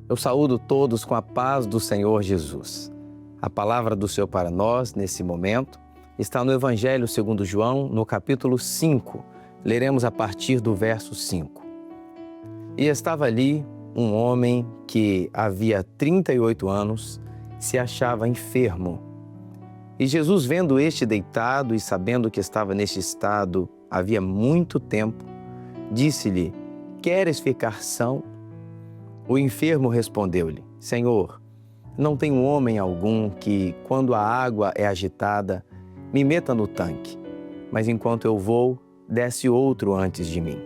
Eu saúdo todos com a paz do Senhor Jesus. A palavra do Senhor para nós, nesse momento, está no Evangelho segundo João, no capítulo 5. Leremos a partir do verso 5. E estava ali um homem que havia 38 anos, se achava enfermo. E Jesus, vendo este deitado e sabendo que estava neste estado havia muito tempo, disse-lhe: "Queres ficar são?" O enfermo respondeu-lhe: "Senhor, não tem homem algum que, quando a água é agitada, me meta no tanque, mas enquanto eu vou, desce outro antes de mim."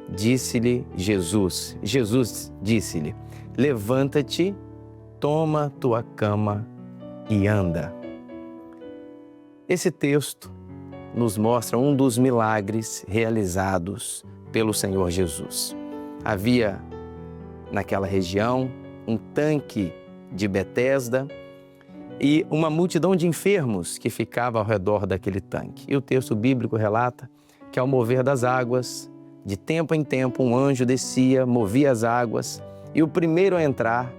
Disse-lhe Jesus disse-lhe: "Levanta-te, toma tua cama e anda." Esse texto nos mostra um dos milagres realizados pelo Senhor Jesus. Havia naquela região um tanque de Betesda e uma multidão de enfermos que ficava ao redor daquele tanque. E o texto bíblico relata que, ao mover das águas, de tempo em tempo um anjo descia, movia as águas e o primeiro a entrar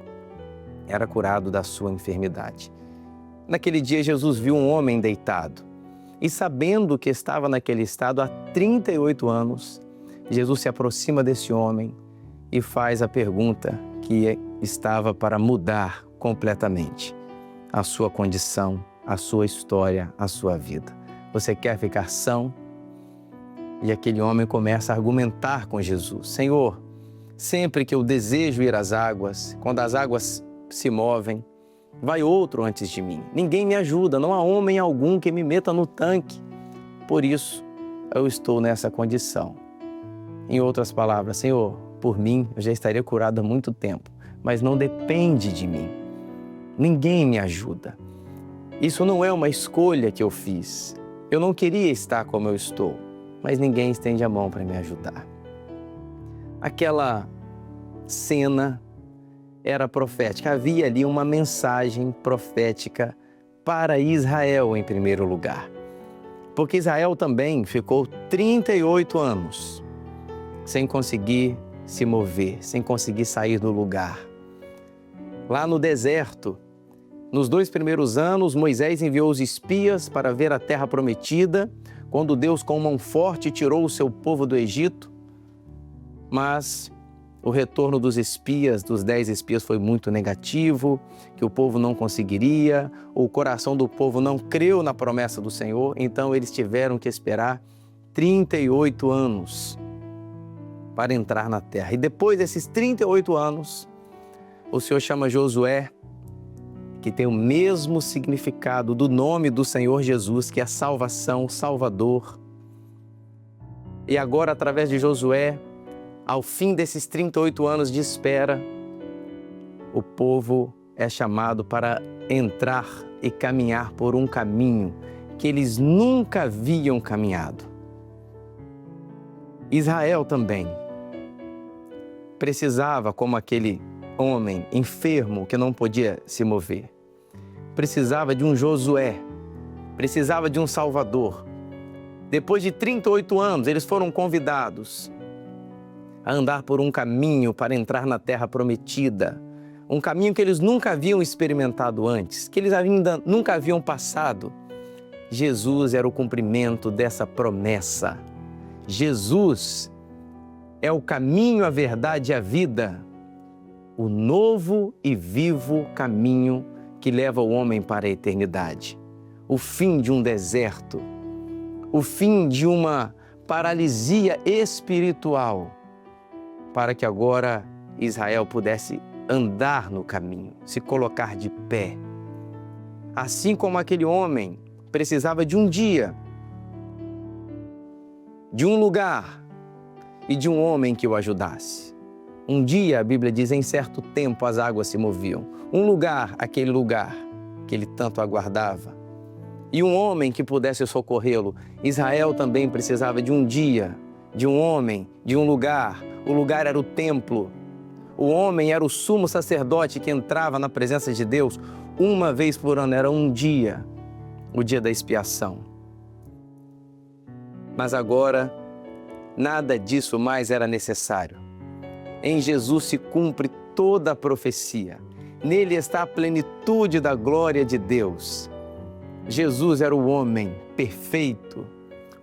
era curado da sua enfermidade. Naquele dia Jesus viu um homem deitado e, sabendo que estava naquele estado há 38 anos, Jesus se aproxima desse homem e faz a pergunta que estava para mudar completamente a sua condição, a sua história, a sua vida. Você quer ficar são? E aquele homem começa a argumentar com Jesus: "Senhor, sempre que eu desejo ir às águas, quando as águas se movem, vai outro antes de mim. Ninguém me ajuda, não há homem algum que me meta no tanque. Por isso, eu estou nessa condição." Em outras palavras: "Senhor, por mim, eu já estaria curado há muito tempo, mas não depende de mim. Ninguém me ajuda. Isso não é uma escolha que eu fiz. Eu não queria estar como eu estou, mas ninguém estende a mão para me ajudar." Aquela cena era profética. Havia ali uma mensagem profética para Israel em primeiro lugar. Porque Israel também ficou 38 anos sem conseguir se mover, sem conseguir sair do lugar. Lá no deserto, nos 2 primeiros anos, Moisés enviou os espias para ver a terra prometida, quando Deus com mão forte tirou o seu povo do Egito. Mas o retorno dos espias, dos 10 espias, foi muito negativo, que o povo não conseguiria, o coração do povo não creu na promessa do Senhor, então eles tiveram que esperar 38 anos para entrar na terra. E depois desses 38 anos, o Senhor chama Josué, que tem o mesmo significado do nome do Senhor Jesus, que é salvação, Salvador. E agora, através de Josué, ao fim desses 38 anos de espera, o povo é chamado para entrar e caminhar por um caminho que eles nunca haviam caminhado. Israel também precisava, como aquele homem enfermo que não podia se mover, precisava de um Josué, precisava de um Salvador. Depois de 38 anos, eles foram convidados a andar por um caminho para entrar na terra prometida, um caminho que eles nunca haviam experimentado antes, que eles ainda nunca haviam passado. Jesus era o cumprimento dessa promessa. Jesus é o caminho, a verdade e a vida, o novo e vivo caminho que leva o homem para a eternidade. O fim de um deserto, o fim de uma paralisia espiritual, para que agora Israel pudesse andar no caminho, se colocar de pé. Assim como aquele homem precisava de um dia, de um lugar e de um homem que o ajudasse. Um dia, a Bíblia diz, em certo tempo as águas se moviam. Um lugar, aquele lugar que ele tanto aguardava. E um homem que pudesse socorrê-lo. Israel também precisava de um dia, de um homem, de um lugar. O lugar era o templo. O homem era o sumo sacerdote que entrava na presença de Deus uma vez por ano. Era um dia, o dia da expiação. Mas agora, nada disso mais era necessário. Em Jesus se cumpre toda a profecia. Nele está a plenitude da glória de Deus. Jesus era o homem perfeito,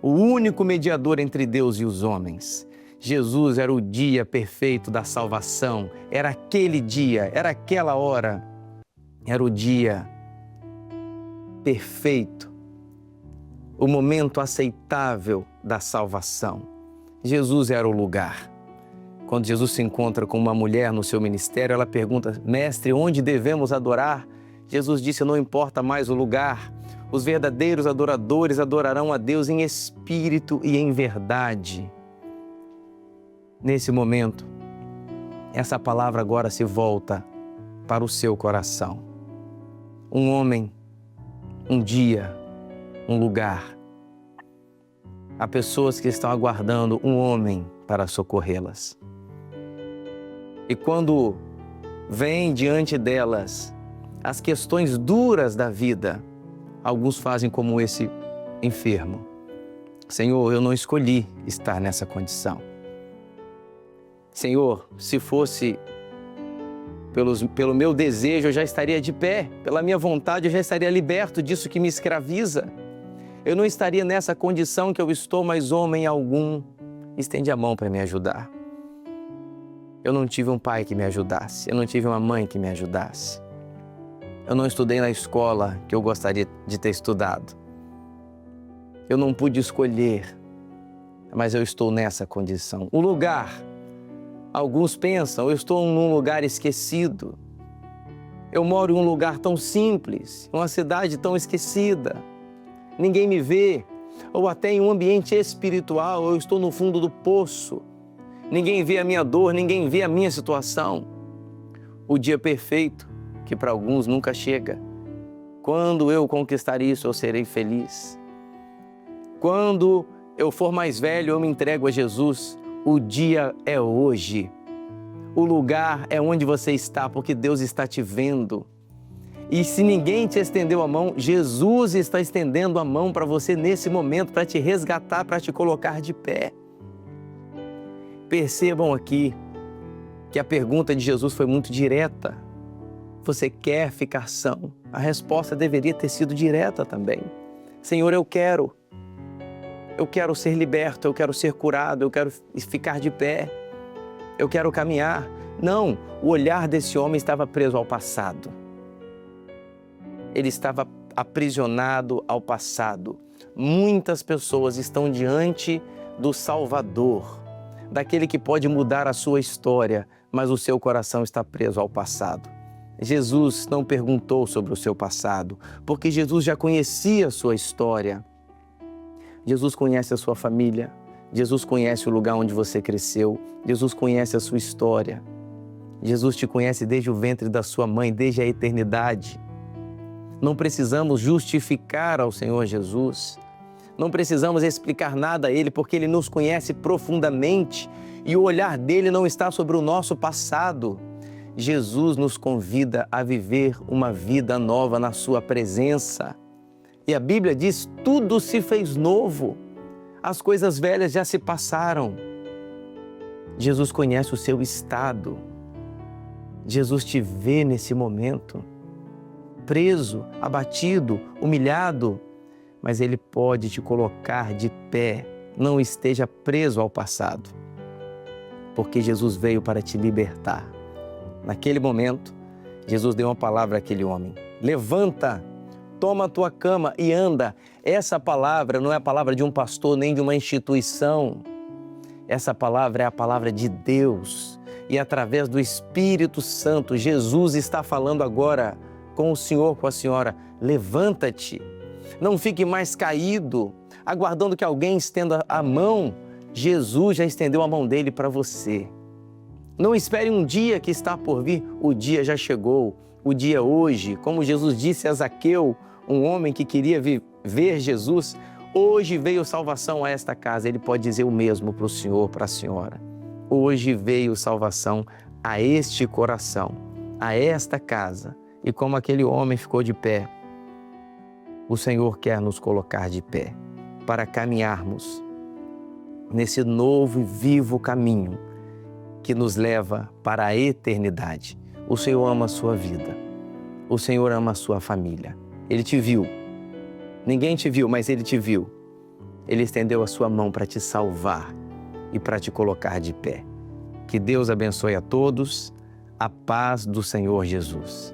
o único mediador entre Deus e os homens. Jesus era o dia perfeito da salvação. Era aquele dia, era aquela hora. Era o dia perfeito, o momento aceitável da salvação. Jesus era o lugar. Quando Jesus se encontra com uma mulher no seu ministério, ela pergunta: Mestre, onde devemos adorar? Jesus disse: não importa mais o lugar. Os verdadeiros adoradores adorarão a Deus em espírito e em verdade. Nesse momento, essa palavra agora se volta para o seu coração. Um homem, um dia, um lugar. Há pessoas que estão aguardando um homem para socorrê-las. E quando vem diante delas as questões duras da vida, alguns fazem como esse enfermo. Senhor, eu não escolhi estar nessa condição. Senhor, se fosse pelo meu desejo, eu já estaria de pé. Pela minha vontade, eu já estaria liberto disso que me escraviza. Eu não estaria nessa condição que eu estou, mas homem algum estende a mão para me ajudar. Eu não tive um pai que me ajudasse. Eu não tive uma mãe que me ajudasse. Eu não estudei na escola que eu gostaria de ter estudado. Eu não pude escolher, mas eu estou nessa condição. O lugar, alguns pensam, eu estou num lugar esquecido. Eu moro em um lugar tão simples, uma cidade tão esquecida. Ninguém me vê. Ou até em um ambiente espiritual, eu estou no fundo do poço. Ninguém vê a minha dor, ninguém vê a minha situação. O dia perfeito, que para alguns nunca chega. Quando eu conquistar isso, eu serei feliz. Quando eu for mais velho, eu me entrego a Jesus. O dia é hoje. O lugar é onde você está, porque Deus está te vendo. E se ninguém te estendeu a mão, Jesus está estendendo a mão para você nesse momento, para te resgatar, para te colocar de pé. Percebam aqui que a pergunta de Jesus foi muito direta. Você quer ficar são? A resposta deveria ter sido direta também. Senhor, eu quero ser liberto, eu quero ser curado, eu quero ficar de pé, eu quero caminhar. Não, o olhar desse homem estava preso ao passado. Ele estava aprisionado ao passado. Muitas pessoas estão diante do Salvador, daquele que pode mudar a sua história, mas o seu coração está preso ao passado. Jesus não perguntou sobre o seu passado, porque Jesus já conhecia a sua história. Jesus conhece a sua família, Jesus conhece o lugar onde você cresceu, Jesus conhece a sua história. Jesus te conhece desde o ventre da sua mãe, desde a eternidade. Não precisamos justificar ao Senhor Jesus, não precisamos explicar nada a Ele, porque Ele nos conhece profundamente e o olhar dele não está sobre o nosso passado. Jesus nos convida a viver uma vida nova na sua presença. E a Bíblia diz, tudo se fez novo, as coisas velhas já se passaram. Jesus conhece o seu estado. Jesus te vê nesse momento, preso, abatido, humilhado, mas Ele pode te colocar de pé. Não esteja preso ao passado, porque Jesus veio para te libertar. Naquele momento, Jesus deu uma palavra àquele homem: levanta, toma a tua cama e anda. Essa palavra não é a palavra de um pastor nem de uma instituição. Essa palavra é a palavra de Deus. E através do Espírito Santo, Jesus está falando agora com o senhor, com a senhora: levanta-te, não fique mais caído, aguardando que alguém estenda a mão. Jesus já estendeu a mão dele para você. Não espere um dia que está por vir, o dia já chegou, o dia hoje. Como Jesus disse a Zaqueu, um homem que queria ver Jesus, hoje veio salvação a esta casa. Ele pode dizer o mesmo para o senhor, para a senhora. Hoje veio salvação a este coração, a esta casa. E como aquele homem ficou de pé, o Senhor quer nos colocar de pé para caminharmos nesse novo e vivo caminho que nos leva para a eternidade. O Senhor ama a sua vida. O Senhor ama a sua família. Ele te viu. Ninguém te viu, mas Ele te viu. Ele estendeu a sua mão para te salvar e para te colocar de pé. Que Deus abençoe a todos. A paz do Senhor Jesus.